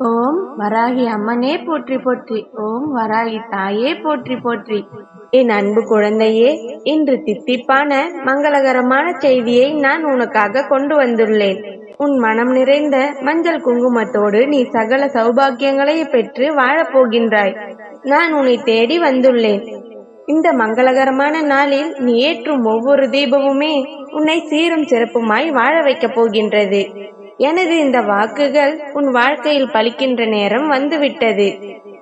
ஓம் வராகி அம்மனே போற்றி போற்றி. ஓம் வராகி தாயே போற்றி போற்றி. என் அன்பு குழந்தையே, இன்று தித்திப்பான மங்களகரமான செய்தியை நான் உனக்காக கொண்டு வந்துள்ளேன். உன் மனம் நிறைந்த மஞ்சள் குங்குமத்தோடு நீ சகல சௌபாக்கியங்களை பெற்று வாழப்போகின்றாய். நான் உன்னை தேடி வந்துள்ளேன். இந்த மங்களகரமான நாளில் நீ ஏற்றும் ஒவ்வொரு தீபமுமே உன்னை சீரும் சிறப்புமாய் வாழ வைக்கப் போகின்றது. எனது இந்த வாக்குகள் உன் வாழ்க்கையில் பலிக்கின்ற நேரம் வந்துவிட்டது.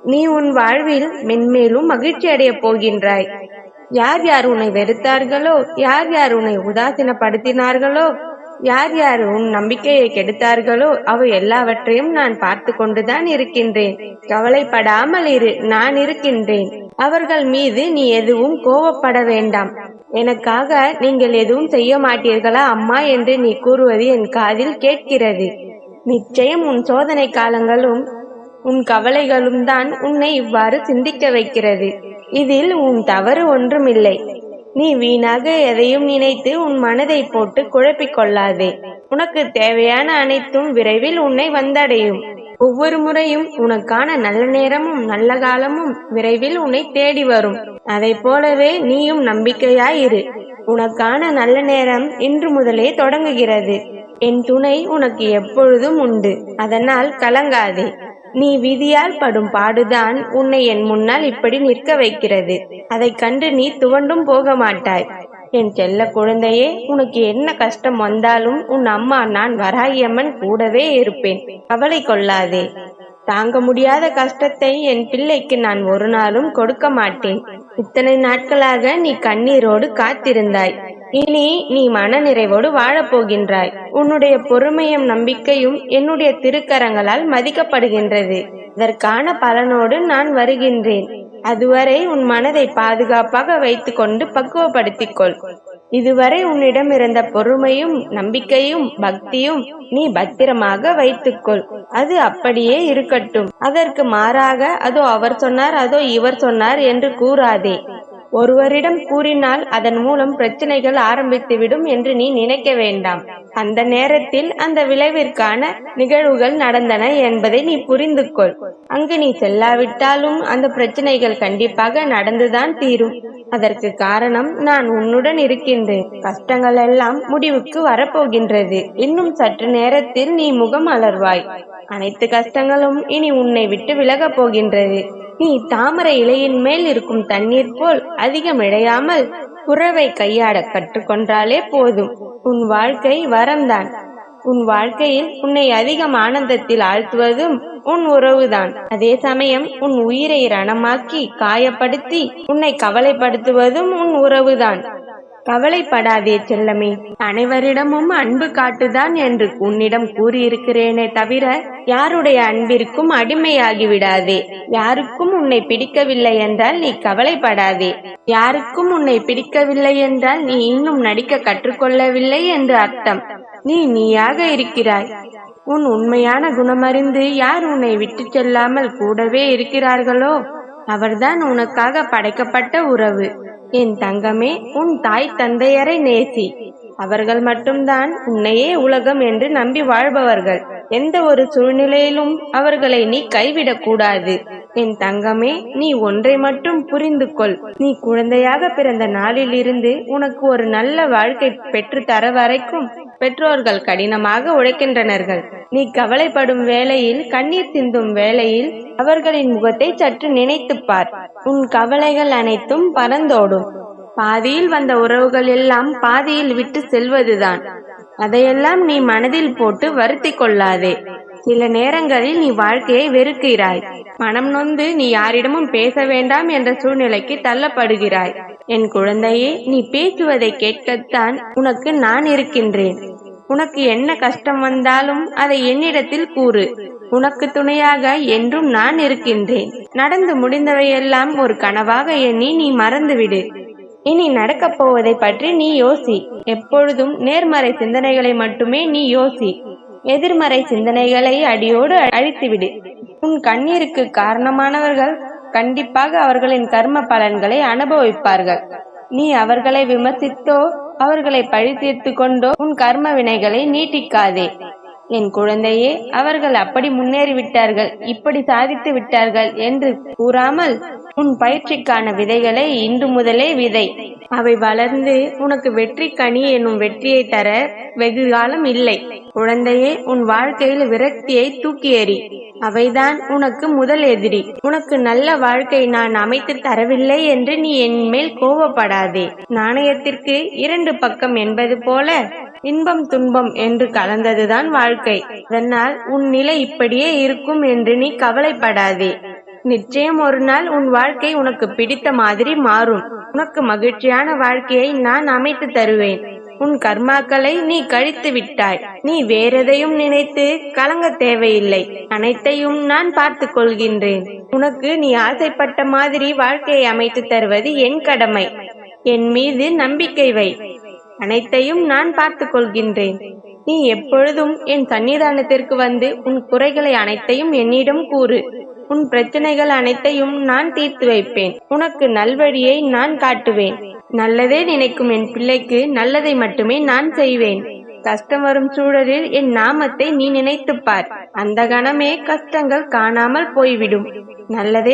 நீ உன் வாழ்வில் மென்மேலும் மகிழ்ச்சி அடைய போகின்றாய். யார் யார் உன்னை வெறுத்தார்களோ, யார் யார் உன்னை உதாசீனப்படுத்தினார்களோ, யார் யார் உன் நம்பிக்கையை கெடுத்தார்களோ, அவை எல்லாவற்றையும் நான் பார்த்து கொண்டுதான் இருக்கின்றேன். கவலைப்படாமல் இரு, நான் இருக்கின்றேன். அவர்கள் மீது நீ எதுவும் கோபப்பட வேண்டாம். எனக்காக நீங்கள் எதுவும் செய்ய மாட்டீர்களா அம்மா என்று நீ கூறுவது என் காதில் கேட்கிறது. நிச்சயம் உன் சோதனை காலங்களும் உன் கவலைகளும் தான் உன்னை இவ்வாறு சிந்திக்க வைக்கிறது. இதில் உன் தவறு ஒன்றுமில்லை. நீ வீணாக எதையும் நினைத்து உன் மனதை போட்டு குழப்பிக் கொள்ளாதே. உனக்கு தேவையான அனைத்தும் விரைவில் உன்னை வந்தடையும். ஒவ்வொரு முறையும் உனக்கான நல்ல நேரமும் நல்ல காலமும் விரைவில் உன்னை தேடி வரும். அதை போலவே நீயும் நம்பிக்கையாயிரு. உனக்கான நல்ல நேரம் இன்று முதலே தொடங்குகிறது. என் துணை உனக்கு எப்பொழுதும் உண்டு. அதனால் கலங்காதே. நீ விதியால் படும் பாடுதான் உன்னை என் முன்னால் இப்படி நிற்க வைக்கிறது. அதை கண்டு நீ துவண்டும் போக மாட்டாய். என் செல்ல குழந்தையே, உனக்கு என்ன கஷ்டம் வந்தாலும் உன் அம்மா நான் வராகியம்மன் கூடவே இருப்பேன். கவலை கொள்ளாதே. தாங்க முடியாத கஷ்டத்தை என் பிள்ளைக்கு நான் ஒரு நாளும் கொடுக்க மாட்டேன். இத்தனை நாட்களாக நீ கண்ணீரோடு காத்திருந்தாய். இனி நீ மன நிறைவோடு வாழப்போகின்றாய். உன்னுடைய பொறுமையும் நம்பிக்கையும் என்னுடைய திருக்கரங்களால் மதிக்கப்படுகின்றது. இதற்கான பலனோடு நான் வருகின்றேன். அதுவரை உன் மனதை பாதுகாப்பாக வைத்துக் கொண்டு பக்குவப்படுத்திக் கொள். இதுவரை உன்னிடம் இருந்த பொறுமையும் நம்பிக்கையும் பக்தியும் நீ பத்திரமாக வைத்துக்கொள். அது அப்படியே இருக்கட்டும். அதற்கு மாறாக அதோ அவர் சொன்னார், அதோ இவர் சொன்னார் என்று கூறாதே. ஒருவரிடம் கூறினால் அதன் மூலம் பிரச்சனைகள் ஆரம்பித்துவிடும் என்று நீ நினைக்க வேண்டாம். அந்த நேரத்தில் அந்த விளைவிற்கான நிகழ்வுகள் நடந்தன என்பதை நீ புரிந்து கொள். அங்கு நீ செல்லாவிட்டாலும் அந்த பிரச்சனைகள் கண்டிப்பாக நடந்துதான் தீரும். அதற்கு காரணம் நான் உன்னுடன் இருக்கின்றேன். கஷ்டங்கள் எல்லாம் முடிவுக்கு வரப்போகின்றது. இன்னும் சற்று நேரத்தில் நீ முகம் அலர்வாய். அனைத்து கஷ்டங்களும் இனி உன்னை விட்டு விலகப் போகின்றது. நீ தாமரை இலையின் மேல் இருக்கும் தண்ணீர் போல் அதிகம் இழையாமல் உறவை கையாட கற்றுக்கொண்டாலே போதும். உன் வாழ்க்கை வரம்தான். உன் வாழ்க்கையில் உன்னை அதிகம் ஆனந்தத்தில் ஆழ்த்துவதும் உன் உறவுதான். அதே சமயம் உன் உயிரை ரணமாக்கி காயப்படுத்தி உன்னை கவலைப்படுத்துவதும் உன் உறவுதான். கவலைப்படாதே செல்லமே. அனைவரிடமும் அன்பு காட்டுதான் என்று உன்னிடம் கூறியிருக்கிறேனே தவிர யாருடைய அன்பிற்கும் அடிமையாகி விடாதே. யாருக்கும் உன்னை பிடிக்கவில்லை என்றால் நீ கவலைப்படாதே. யாருக்கும் உன்னை பிடிக்கவில்லை என்றால் நீ இன்னும் நடிக்க கற்றுக்கொள்ளவில்லை என்று அர்த்தம். நீ நீயாக இருக்கிறாய். உன் உண்மையான குணமறிந்து யார் உன்னை விட்டு செல்லாமல் கூடவே இருக்கிறார்களோ அவர்தான் உனக்காக படைக்கப்பட்ட உறவு. என் தங்கமே, உன் தாய் தந்தையரை நேசி. அவர்கள் மட்டும்தான் உன்னையே உலகம் என்று நம்பி வாழ்பவர்கள். எந்த ஒரு சூழ்நிலையிலும் அவர்களை நீ கைவிடக் கூடாது. என் தங்கமே, நீ ஒன்றை மட்டும் புரிந்து கொள். நீ குழந்தையாக பிறந்த நாளில் இருந்து உனக்கு ஒரு நல்ல வாழ்க்கை பெற்று தர வரைக்கும் பெற்றோர்கள் கடினமாக உழைக்கின்றனர்கள். நீ கவலைப்படும் வேளையில், கண்ணீர் சிந்தும் வேளையில் அவர்களின் முகத்தை சற்று நினைத்துப் பார். உன் கவலைகள் அனைத்தும் பறந்தோடும். பாதியில் வந்த உறவுகள் எல்லாம் பாதியில் விட்டு செல்வதுதான். அதையெல்லாம் நீ மனதில் போட்டு வருத்தி கொள்ளாதே. சில நேரங்களில் நீ வாழ்க்கையை வெறுக்கிறாய். மனம் நொந்து நீ யாரிடமும் பேச வேண்டாம் என்ற சூழ்நிலைக்கு தள்ளப்படுகிறாய். என் குழந்தையே, நீ பேசுவதை கேட்கத்தான் உனக்கு நான் இருக்கின்றேன். உனக்கு என்ன கஷ்டம் வந்தாலும் அதை என்னிடத்தில் கூறு. உனக்கு துணையாக என்றும் நான் இருக்கின்றேன். நடந்து முடிந்தவையெல்லாம் ஒரு கனவாக எண்ணி நீ மறந்துவிடு. இனி நடக்கப் போவதை பற்றி நீ யோசி. எப்பொழுதும் நேர்மறை சிந்தனைகளை மட்டுமே நீ யோசி. எதிர்மறை சிந்தனைகளை அடியோடு அழித்துவிடு. உன் கண்ணீருக்கு காரணமானவர்கள் கண்டிப்பாக அவர்களின் கர்ம பலன்களை அனுபவிப்பார்கள். நீ அவர்களை விமர்சித்தோ அவர்களை பழி தீர்த்து கொண்டோ உன் கர்ம வினைகளை நீட்டிக்காதே. என் குழந்தையே, அவர்கள் அப்படி முன்னேறிவிட்டார்கள், இப்படி சாதித்து விட்டார்கள் என்று கூறாமல் உன் பயிற்சிக்கான விதைகளை இன்று முதலே விதை. அவை வளர்ந்து உனக்கு வெற்றி கனி எனும் வெற்றியை தர வெகு காலம் இல்லை. குழந்தையே, உன் வாழ்க்கையில் விரக்தியை தூக்கி எறி. அவைதான் உனக்கு முதல் எதிரி. உனக்கு நல்ல வாழ்க்கை நான் அமைத்து தரவில்லை என்று நீ என் மேல் கோபப்படாதே. நாணயத்திற்கு இரண்டு பக்கம் என்பது போல இன்பம் துன்பம் என்று கலந்ததுதான் வாழ்க்கை. அதனால் உன் நிலை இப்படியே இருக்கும் என்று நீ கவலைப்படாதே. நிச்சயம் ஒரு நாள் உன் வாழ்க்கை உனக்கு பிடித்த மாதிரி மாறும். உனக்கு மகிழ்ச்சியான வாழ்க்கையை நான் அமைத்து தருவேன். உன் கர்மாக்களை நீ கழித்து விட்டாய். நீ வேறெதையும் நினைத்து கலங்க தேவையில்லை. அனைத்தையும் நான் பார்த்து கொள்கின்றேன். உனக்கு நீ ஆசைப்பட்ட மாதிரி வாழ்க்கையை அமைத்து தருவது என் கடமை. என் மீது நம்பிக்கை வை. அனைத்தையும் நான் பார்த்து கொள்கின்றேன். நீ எப்பொழுதும் என் சன்னிதானத்திற்கு வந்து உன் குறைகளை அனைத்தையும் என்னிடம் கூறு. உன் பிரச்சனைகள் அனைத்தையும் நான் தீர்த்து வைப்பேன். உனக்கு நல்வழியை நான் காட்டுவேன். நல்லதே நினைக்கும் என் பிள்ளைக்கு நல்லதை மட்டுமே நான் செய்வேன். கஷ்டம் வரும் சூழலில் என் நாமத்தை நீ நினைத்துப் பார். அந்த கணமே கஷ்டங்கள் காணாமல் போய்விடும். நல்லதே